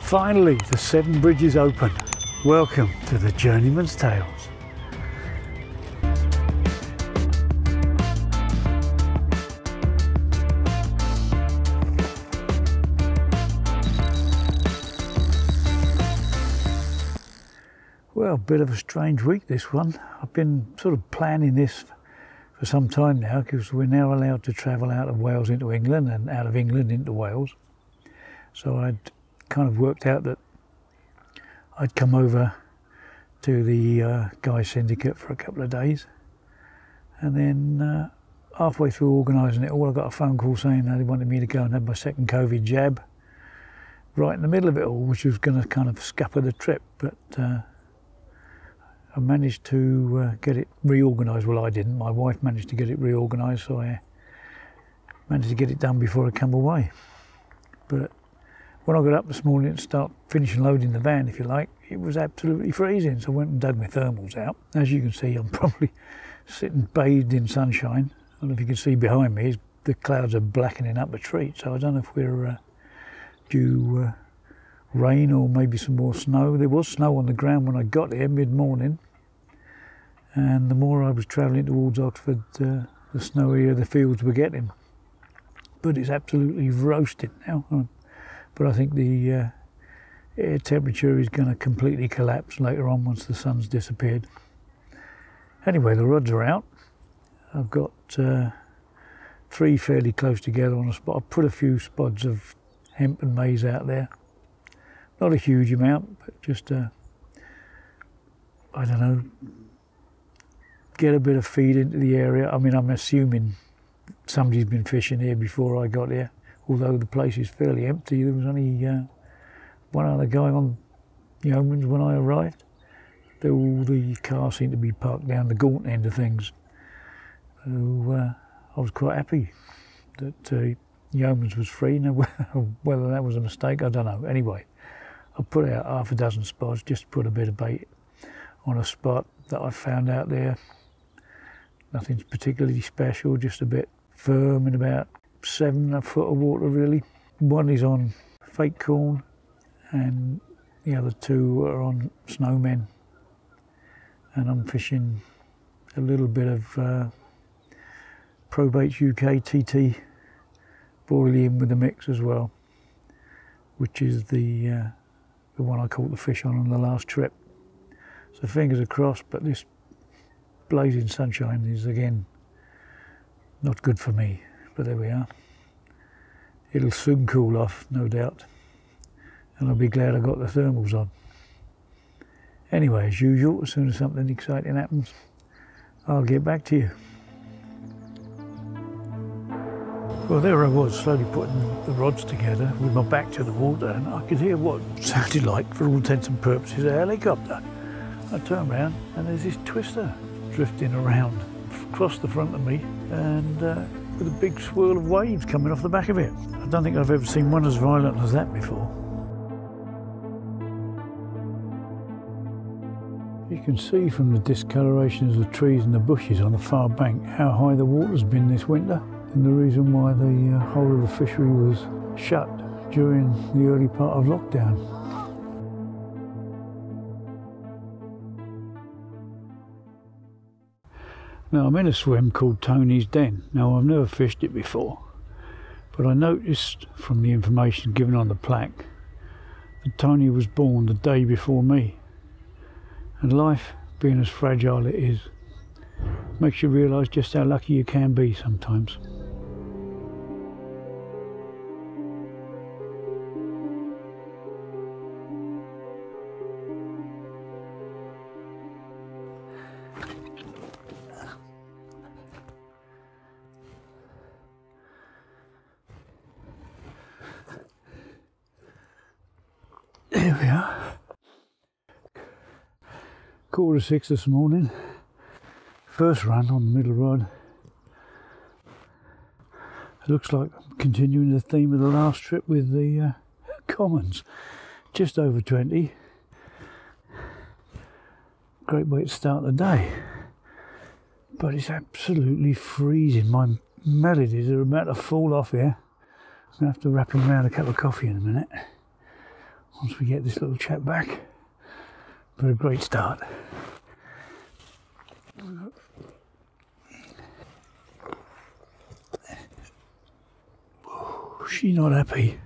Finally, the Severn Bridge is open. Welcome to the Journeyman's Tales. Well, a bit of a strange week this one. I've been sort of planning this for some time now because we're now allowed to travel out of Wales into England and out of England into Wales. So I'd kind of worked out that I'd come over to the Guy Syndicate for a couple of days, and then halfway through organising it all, I got a phone call saying they wanted me to go and have my second COVID jab right in the middle of it all, which was going to kind of scupper the trip, but I managed to get it reorganised. Well, I didn't. My wife managed to get it reorganised, so I managed to get it done before I come away. But when I got up this morning and started finishing loading the van, if you like, it was absolutely freezing. So I went and dug my thermals out. As you can see, I'm probably sitting bathed in sunshine. I don't know if you can see behind me, the clouds are blackening up a tree. So I don't know if we're due rain or maybe some more snow. There was snow on the ground when I got here mid-morning, and the more I was travelling towards Oxford, the snowier the fields were getting. But it's absolutely roasting now. But I think the air temperature is going to completely collapse later on once the sun's disappeared. Anyway, the rods are out. I've got 3 fairly close together on a spot. I've put a few spods of hemp and maize out there. Not a huge amount, but just, I don't know, get a bit of feed into the area. I mean, I'm assuming somebody's been fishing here before I got here, although the place is fairly empty. There was only one other guy on Yeoman's when I arrived. All the cars seemed to be parked down the Gaunt end of things. So I was quite happy that Yeoman's was free. Now, whether that was a mistake, I don't know. Anyway, I put out half a dozen spots just to put a bit of bait on a spot that I found out there. Nothing particularly special, just a bit firm in about 7 foot of water really. One is on fake corn and the other 2 are on snowmen. And I'm fishing a little bit of Probaits UK TT Boiling with the mix as well, which is the one I caught the fish on the last trip. So fingers are crossed, but this blazing sunshine is again not good for me, but there we are. It'll soon cool off, no doubt, and I'll be glad I got the thermals on. Anyway, as usual, as soon as something exciting happens, I'll get back to you. Well, there I was, slowly putting the rods together with my back to the water, and I could hear what sounded like, for all intents and purposes, a helicopter. I turned around and there's this twister drifting around across the front of me, and with a big swirl of waves coming off the back of it. I don't think I've ever seen one as violent as that before. You can see from the discoloration of the trees and the bushes on the far bank how high the water's been this winter, and the reason why the whole of the fishery was shut during the early part of lockdown. Now I'm in a swim called Tony's Den. Now I've never fished it before, but I noticed from the information given on the plaque that Tony was born the day before me. And life, being as fragile it is, makes you realise just how lucky you can be sometimes. There we are. 6:15 this morning. First run on the middle rod. It looks like I'm continuing the theme of the last trip with the commons. Just over 20. Great way to start the day. But it's absolutely freezing. My melodies are about to fall off here. I'm going to have to wrap him around a cup of coffee in a minute. once we get this little chap back. But a great start. She's not happy.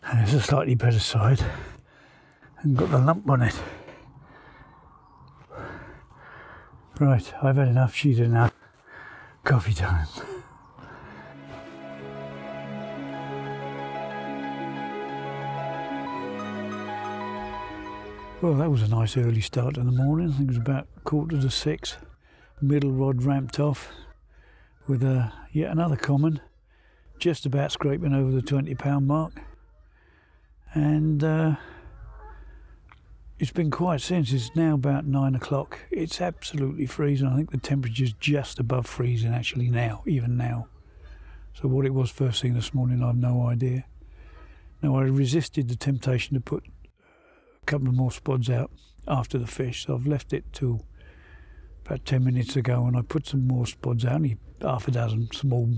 And it's a slightly better side and got the lump on it. Right, I've had enough, she's had enough. Coffee time. Well, that was a nice early start in the morning. I think it was about 5:45. Middle rod ramped off with yet another common, just about scraping over the 20-pound mark. And it's been quiet since. It's now about 9 o'clock. It's absolutely freezing. I think the temperature's just above freezing actually now, even now. So what it was first thing this morning, I've no idea. Now, I resisted the temptation to put a couple of more spods out after the fish, so I've left it till about 10 minutes ago, and I put some more spods out, only half a dozen small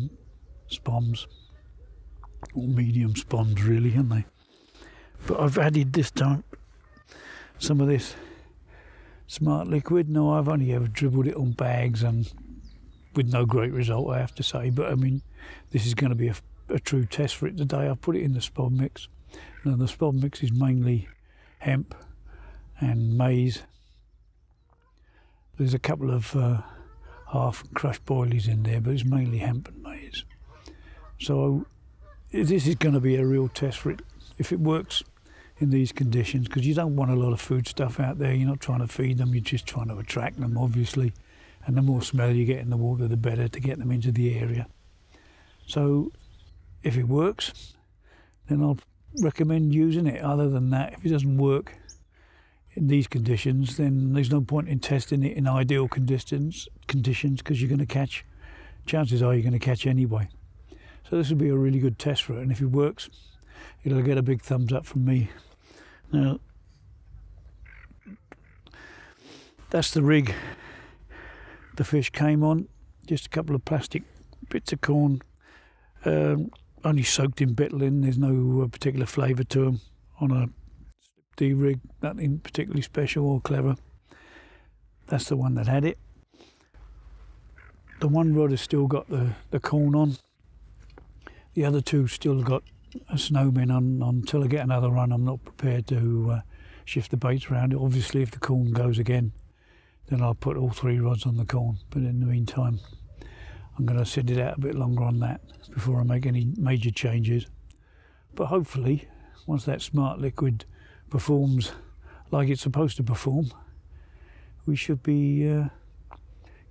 spoms, or medium spoms really, aren't they? But I've added this time some of this Smart Liquid. No, I've only ever dribbled it on bags and with no great result, I have to say. But I mean, this is going to be a true test for it today. I've put it in the spod mix. Now the spod mix is mainly hemp and maize. There's a couple of half crushed boilies in there, but it's mainly hemp and maize. So this is going to be a real test for it. If it works in these conditions, because you don't want a lot of food stuff out there. You're not trying to feed them, you're just trying to attract them, obviously. And the more smell you get in the water, the better to get them into the area. So if it works, then I'll recommend using it. Other than that, if it doesn't work in these conditions, then there's no point in testing it in ideal conditions, because you're going to catch, chances are you're going to catch anyway. So this will be a really good test for it, and if it works, it'll get a big thumbs up from me. Now, that's the rig the fish came on. Just a couple of plastic bits of corn, only soaked in betolin. There's no particular flavour to them on a D rig, nothing particularly special or clever. That's the one that had it. The one rod has still got the corn on. The other two still got a snowman on. Until I get another run, I'm not prepared to shift the baits around. Obviously, if the corn goes again, then I'll put all three rods on the corn. But in the meantime, I'm going to sit it out a bit longer on that before I make any major changes. But hopefully, once that Smart Liquid performs like it's supposed to perform, we should be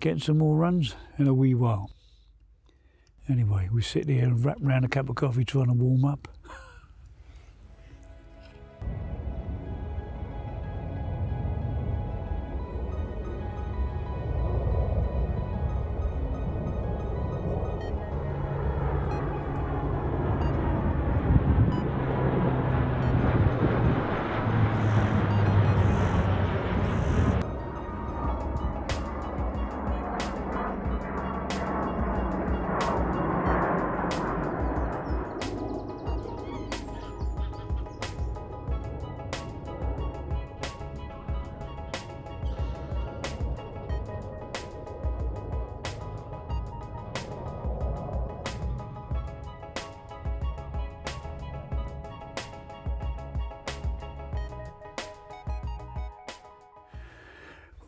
getting some more runs in a wee while. Anyway, we sit here and wrap around a cup of coffee trying to warm up.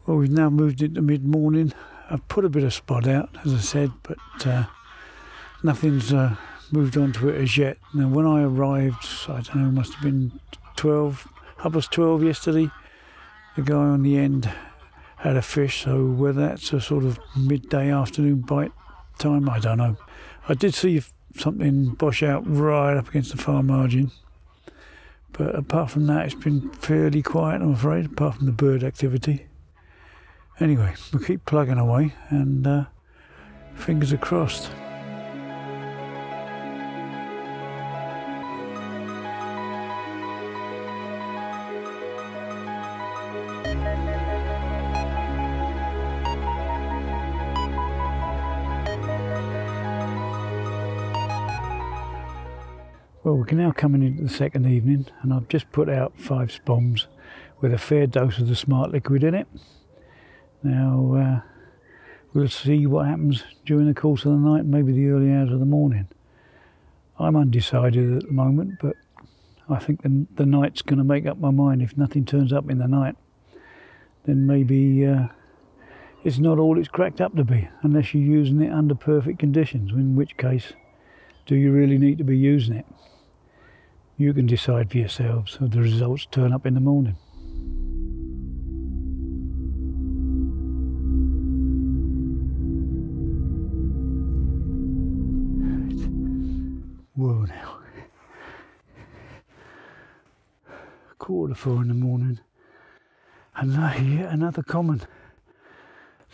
Well, we've now moved into mid-morning. I've put a bit of spot out, as I said, but nothing's moved on to it as yet. Now, when I arrived, I don't know, it must have been 12 yesterday. The guy on the end had a fish, so whether that's a sort of midday afternoon bite time, I don't know. I did see something bosh out right up against the far margin, but apart from that, it's been fairly quiet, I'm afraid, apart from the bird activity. Anyway, we'll keep plugging away, and fingers are crossed. Well, we're now coming into the second evening, and I've just put out 5 SPOMs with a fair dose of the Smart Liquid in it. Now, we'll see what happens during the course of the night, maybe the early hours of the morning. I'm undecided at the moment, but I think the night's going to make up my mind. If nothing turns up in the night, then maybe it's not all it's cracked up to be, unless you're using it under perfect conditions, in which case, do you really need to be using it? You can decide for yourselves if the results turn up in the morning. Whoa now. 4:15 in the morning. And yet another common.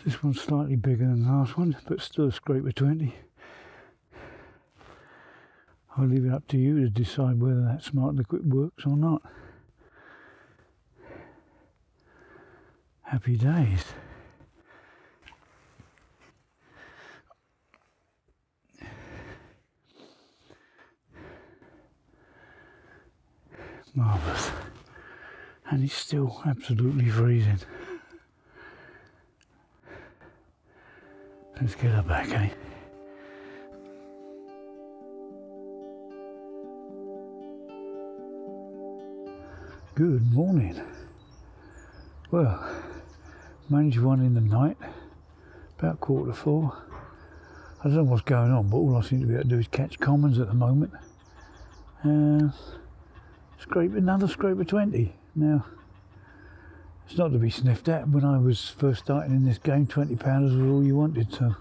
This one's slightly bigger than the last one, but still a scraper 20. I'll leave it up to you to decide whether that Smart Liquid works or not. Happy days. Marvellous. And it's still absolutely freezing. Let's get her back, eh? Good morning. Well, managed one in the night, about 4:45. I don't know what's going on, but all I seem to be able to do is catch commons at the moment. Another scraper 20. Now, it's not to be sniffed at. When I was first starting in this game, £20 was all you wanted, so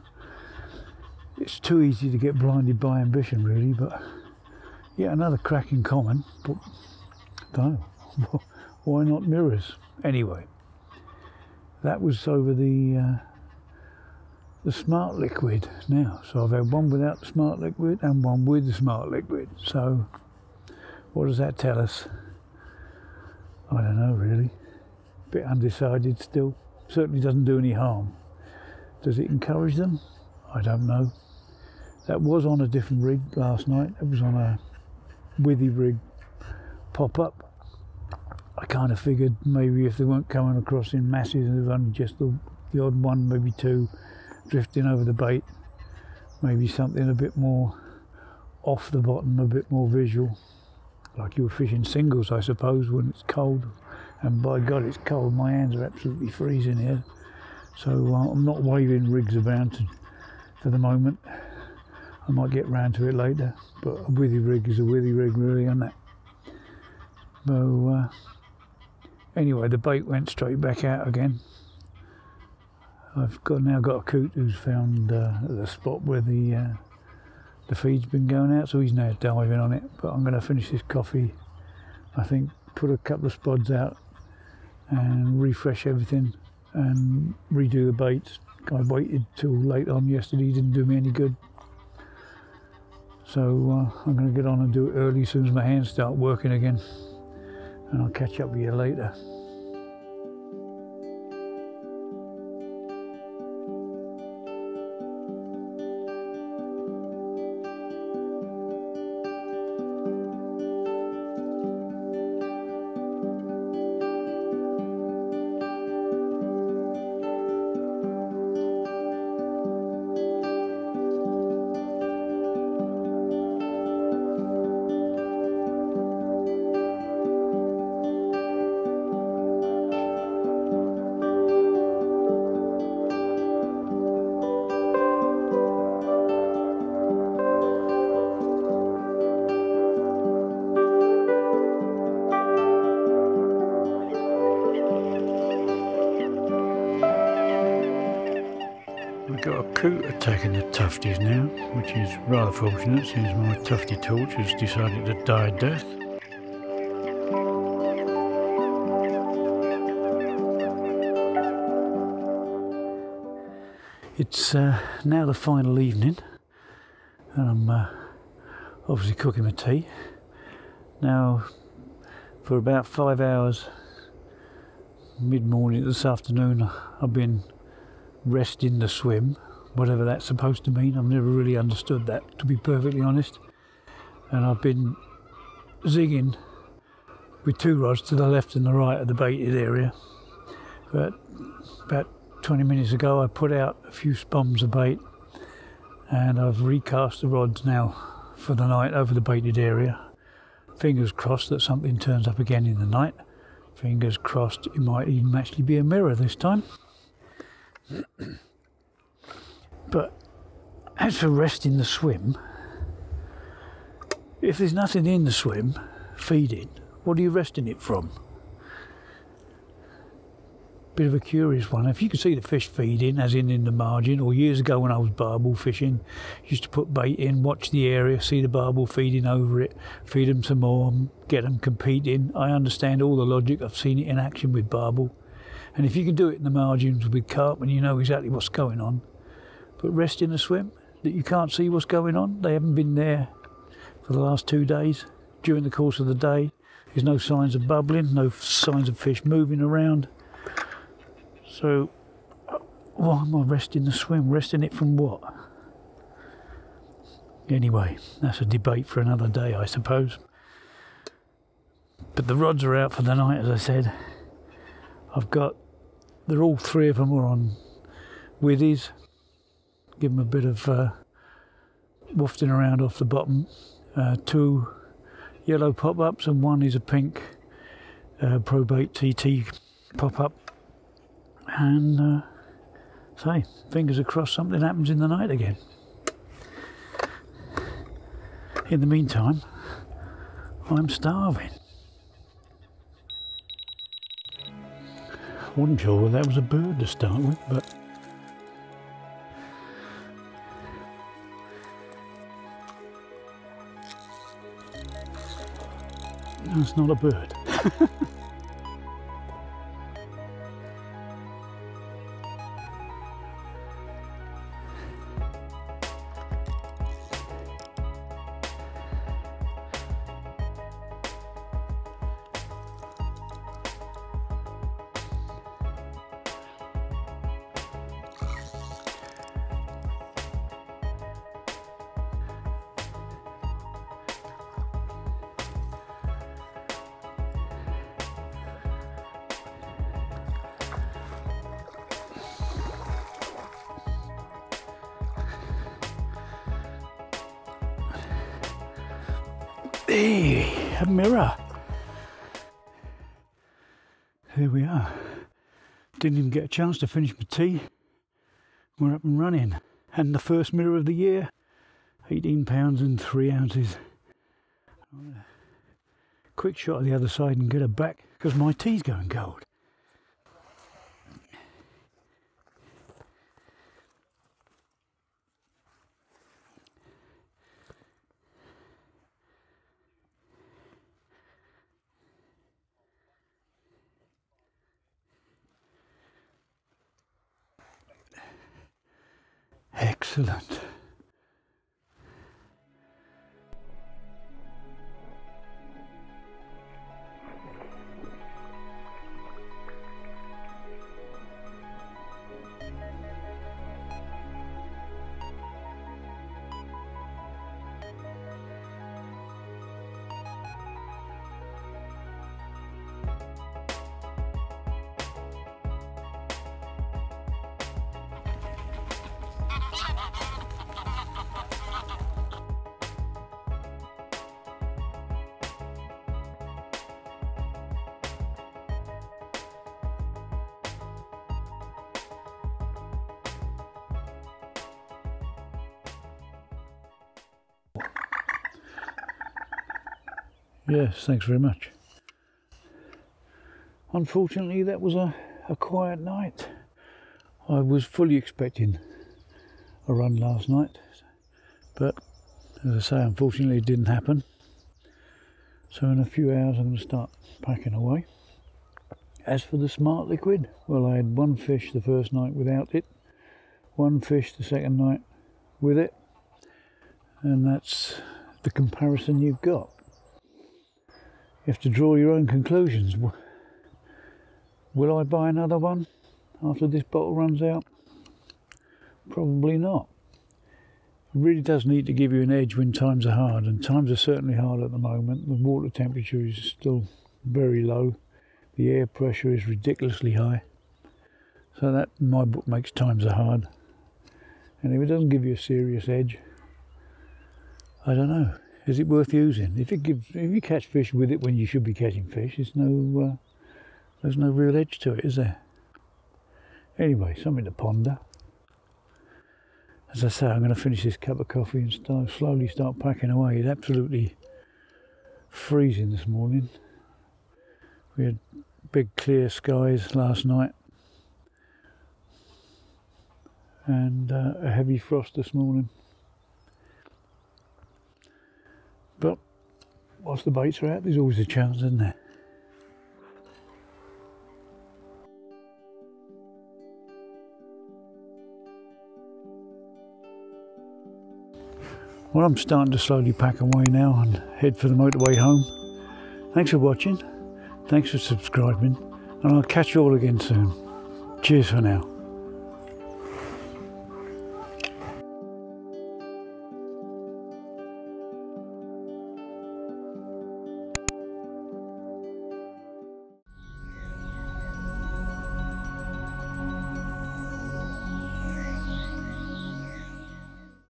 it's too easy to get blinded by ambition, really. But yeah, another cracking common, but I don't know. Why not mirrors? Anyway, that was over the Smart Liquid now. So I've had one without the Smart Liquid and one with the Smart Liquid. So what does that tell us? I don't know, really. Bit undecided still. Certainly doesn't do any harm. Does it encourage them? I don't know. That was on a different rig last night. It was on a Withy rig pop-up. I kind of figured maybe if they weren't coming across in masses and there's only just the odd one, maybe 2 drifting over the bait, maybe something a bit more off the bottom, a bit more visual, like you were fishing singles, I suppose, when it's cold. And by God, it's cold. My hands are absolutely freezing here, so I'm not waving rigs around for the moment. I might get round to it later, but a Withy rig is a Withy rig, really, isn't it? So anyway, the bait went straight back out again. I've now got a coot who's found the spot where the feed's been going out, so he's now diving on it. But I'm going to finish this coffee, I think, put a couple of spods out and refresh everything and redo the baits. I waited till late on yesterday, didn't do me any good. So I'm going to get on and do it early as soon as my hands start working again. And I'll catch up with you later. We've got a coot attacking the tufties now, which is rather fortunate since my tufty torch has decided to die a death. It's now the final evening, and I'm obviously cooking my tea. Now, for about 5 hours, mid-morning this afternoon, I've been resting the swim, whatever that's supposed to mean. I've never really understood that, to be perfectly honest. And I've been zigging with 2 rods to the left and the right of the baited area. But about 20 minutes ago I put out a few spombs of bait, and I've recast the rods now for the night over the baited area. Fingers crossed that something turns up again in the night. Fingers crossed it might even actually be a mirror this time. But as for resting the swim, if there's nothing in the swim feeding, what are you resting it from? Bit of a curious one. If you could see the fish feeding, as in the margin, or years ago when I was barbel fishing, used to put bait in, watch the area, see the barbel feeding over it, feed them some more, get them competing. I understand all the logic. I've seen it in action with barbel. And if you can do it in the margins with carp, and you know exactly what's going on. But rest in a swim that you can't see what's going on. They haven't been there for the last 2 days. During the course of the day, there's no signs of bubbling, no signs of fish moving around. So, why am I resting the swim? Resting it from what? Anyway, that's a debate for another day, I suppose. But the rods are out for the night, as I said. They're all 3 of them are on withies. Give them a bit of wafting around off the bottom. 2 yellow pop-ups, and 1 is a pink Probait TT pop-up. And say, fingers crossed something happens in the night again. In the meantime, I'm starving. Wasn't sure whether that was a bird to start with, but no, it's not a bird. Hey, a mirror. Here we are. Didn't even get a chance to finish my tea. We're up and running. And the first mirror of the year, 18 pounds and 3 ounces. Quick shot of the other side and get her back because my tea's going cold. Excellent. Yes, thanks very much. Unfortunately, that was a quiet night. I was fully expecting a run last night, but as I say, unfortunately it didn't happen. So in a few hours I'm going to start packing away. As for the Smart Liquid, well, I had 1 fish the first night without it, 1 fish the second night with it, and that's the comparison you've got. You have to draw your own conclusions. Will I buy another one after this bottle runs out? Probably not. really does need to give you an edge when times are hard, and times are certainly hard at the moment. The water temperature is still very low. The air pressure is ridiculously high. So that, in my book, makes times are hard. And if it doesn't give you a serious edge, I don't know. Is it worth using? If you catch fish with it when you should be catching fish, there's no real edge to it, is there? Anyway, something to ponder. As I say, I'm going to finish this cup of coffee and slowly start packing away. It's absolutely freezing this morning. We had big clear skies last night and a heavy frost this morning. But whilst the baits are out, there's always a chance, isn't there? Well, I'm starting to slowly pack away now and head for the motorway home. Thanks for watching, thanks for subscribing, and I'll catch you all again soon. Cheers for now.